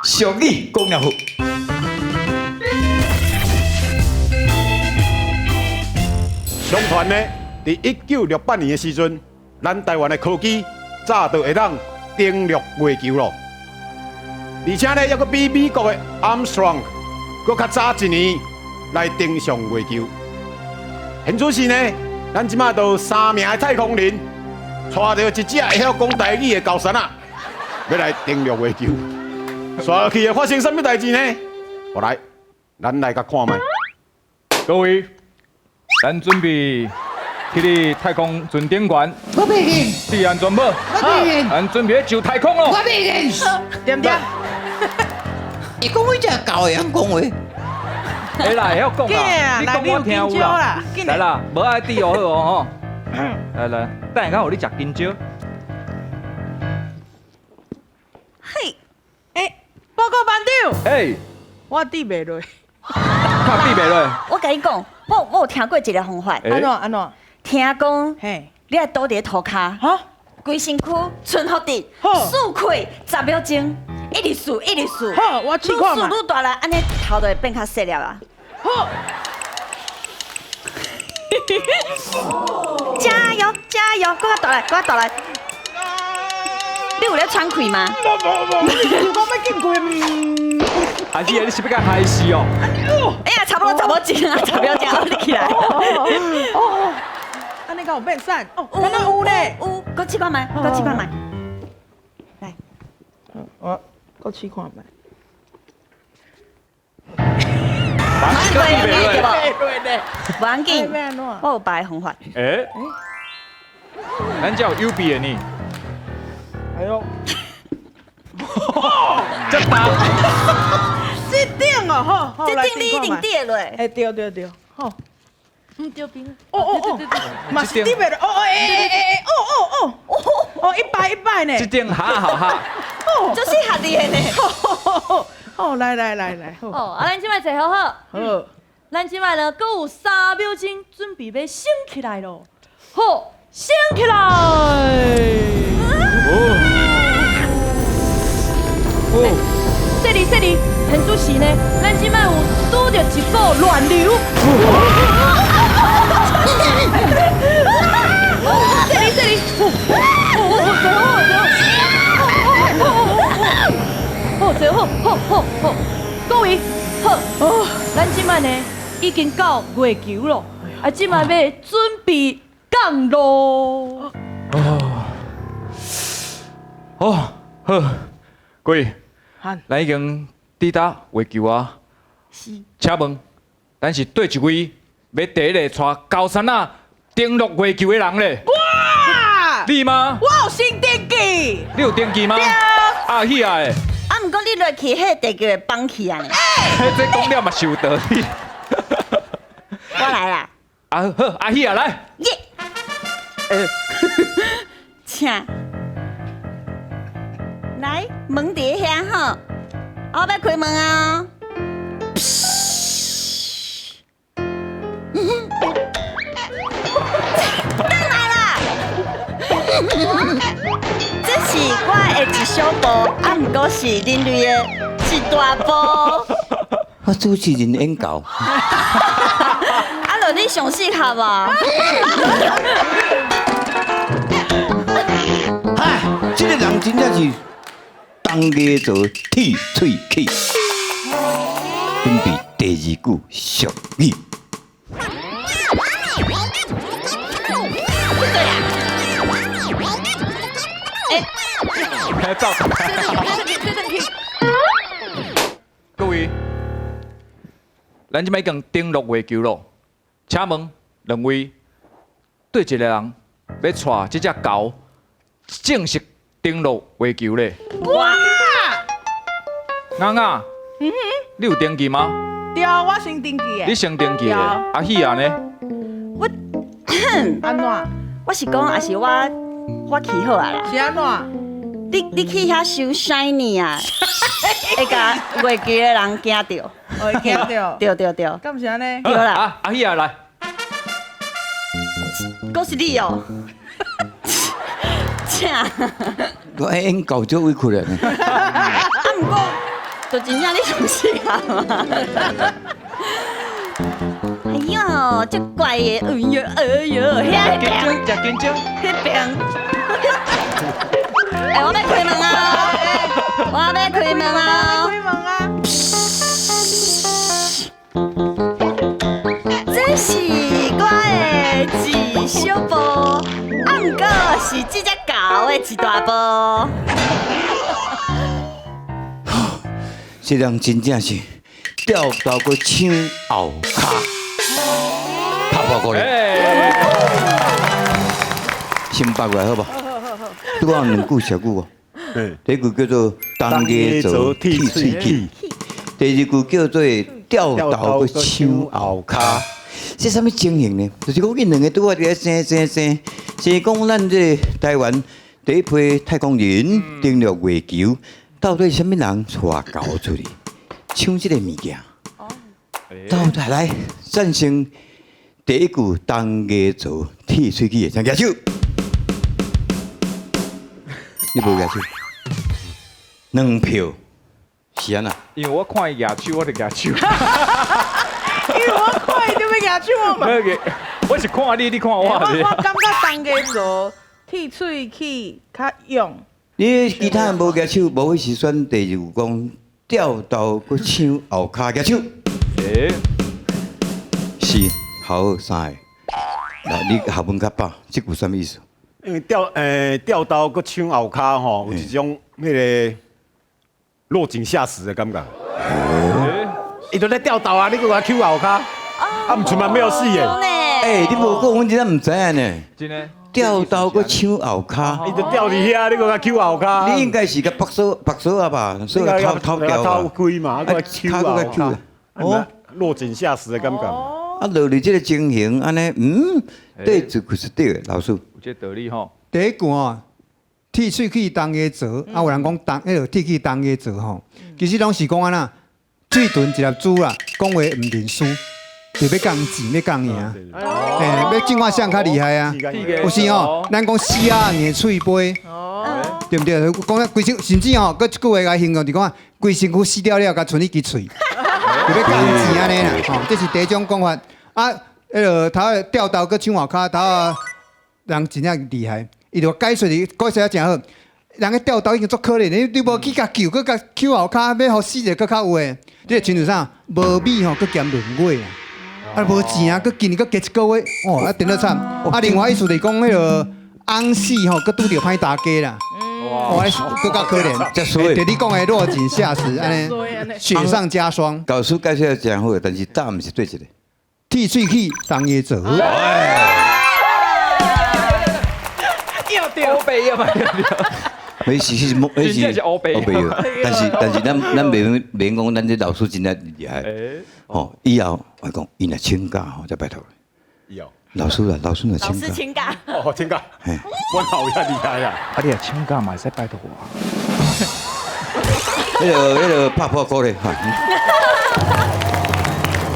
俗语讲了好。相传呢，伫1968年的时阵，咱台湾的科技早就会当登陆月球咯，而且呢，还佫比美国的 Armstrong 佫较早一年来登上月球。现此时呢，咱即马都3名的太空人，带着一只会晓讲台语的高山啊，要来登陆月球。刷去会发生什么代志呢？我来，咱来甲看卖。各位，咱准备去你太空船顶管，我袂认，注意安全无？我袂认，咱准备就太空咯。我袂认。点点，你讲我只狗会晓讲话，会啦，会晓讲紧啦，啊，你来你有讲我听有香蕉啦啦。，紧来啦，无爱滴哦好哦吼。来来，等下我互你食香蕉。嘿，报告班长，嘿，我滴袂落，看比袂落。我甲你讲，我有听过一个方法，安怎安怎？听讲嘿，你爱倒伫涂骹，哈，规身躯顺服地，好数开10秒钟，一直数一直数，好我试看嘛愈数愈大力，安尼头就会变较细粒啊。好，加油加油，搁较大力，搁较大力。你有咧喘气吗？我要紧过，还是你是要甲害死哦？哎呀，差不多10秒钟啊，10秒钟，好，你起来。哦，安尼敢有变瘦？哦，敢若有呢。有，搁试看卖，搁试看卖。来，我试看觅。比袂落。对对，无要紧，要安怎？我有别的方法。诶，咱叫有比的呢。哎呦，这大。这顶哦，好，好，来这顶你一定跌落。哎，对对对，好。唔对边？哦哦哦，嘛是滴袂落，哦哎，哦，一百呢这，顶哈好哈。哦就是合你的呢。哦，来，好，哦，咱即摆坐好好，好，咱即摆呢，搁有3秒钟，准备要升起来咯。好，升起来！哦，说哩，现主时呢，咱即摆有拄着一股乱流。说哩，好，各位，好，咱即摆呢已经到月球咯，啊，即摆要准备降落。哦，好，各位，喊，咱已经抵达月球啊。是。请问，咱是对一位要第一个带高山啊登陆月球的人咧？哇，你吗？我有新电机，你有登记吗？啊，遐的，啊，毋过你落去，迄地球会放弃啊呢。这讲了嘛是有道理。我来啦，啊好，啊遐来，耶！请来门伫遐吼，我要开门啊！等来啦！这是我的一小步，啊，毋过是人类的一大步。我主持人演到，啊，落你上适合无？嗨，这个人真正是当夜做铁喙齿。准备第2句俗语。走。各位，咱即摆已经登陆月球咯，请问两位对一个人要带这只狗正式登陆月球咧？哇，啱啊，你有登记吗？对，我先登记的。你先登记的，啊迄啊呢？我安怎？我是讲，也是我去好啊啦。是安怎？你去遐收 shiny 啊，会甲月球的人惊到。会惊到？对，敢是安尼？对啦啊迄啊来，都是你哦。请，我演到足委屈了呢。啊，毋过就真正你熟悉啊嘛。哎呦，这怪的，哎呦，遐边，食紧张。迄边。哎，我要开门啊！我要开门啊！开门啊！这是我的一小步，啊，毋过是这只狗的一大步。这人真正是吊到个抢后骹，拍破过来，先八过来好不好？拄好两句小句哦。第一句叫做“当家做剃喙齿”，第二句叫做“吊到个抢后骹”。这什么情形呢？就是讲因两个拄好伫咧生，讲咱这台湾第一批太空人登陆月球。到底什么人带狗出去抢这个物件？到底来赞成第一句当家做剃喙齿的，请举手。你无举手，2票，是安那？因为我看伊举手，我就举手。因为我看伊就要牙手嘛。我是看你，你看我。我感觉当家做剃喙齿较用。你其他人无举手，无会是选第二句讲吊到个抢后骹举手。是好三个。来，你校文较饱，这句什么意思？因为吊刀搁抢后骹吼，有一种迄个落井下石的感觉。伊都在吊刀啊，你搁我抢后骹，啊，唔出门没有视野。哎，你无讲，阮真正唔知影呢。真的。吊刀搁抢后骹，伊就吊伫遐，你搁我抢后骹。你应该是个白手啊吧？所以偷掉啊。偷开嘛，搁抢后骹。哦，落井下石的感觉。啊，落嚟这个情形，安尼，对，就是对的，老师。有这道理吼。第一句哦，剃喙齿当家做，啊有人讲迄个剃齿当家做吼，其实拢是讲安那，嘴唇一粒珠啦，讲话唔认输，就要讲钱，要讲赢，要进化像较厉害啊。有时吼，咱讲死啊硬喙杯，对不对？讲规身，甚至吼，搁一句话来形容，就讲规身躯死掉了，甲剩一支喙，就要讲钱安尼啦。吼，这是第一种讲法。啊，迄个头吊刀搁抢后骹，头人真正厉害。伊就解说得真好，人个吊刀已经足可怜，你无去甲救，搁甲抢后骹，要互死者搁较有诶。这亲像啥？无米吼，搁兼论月啊，无钱搁今年搁加一个月，哦，啊，顶得惨。啊，另外意思就是讲迄个翁死吼，搁拄着歹打家啦，哦，搁较可怜。对你讲诶落井下石，安尼雪上加霜。教师解释真好，但是答案是对一个。剃喙齿当家做。欧北要嘛对。没事，是欧北但是咱免讲，咱这老师真正厉害。吼，以后我讲，伊若请假吼，再拜托。以后老师若请假。老师请假。哦，请假。我老遐厉害啊！啊，你若请假嘛，会使拜托我。迄个拍破鼓咧，哈。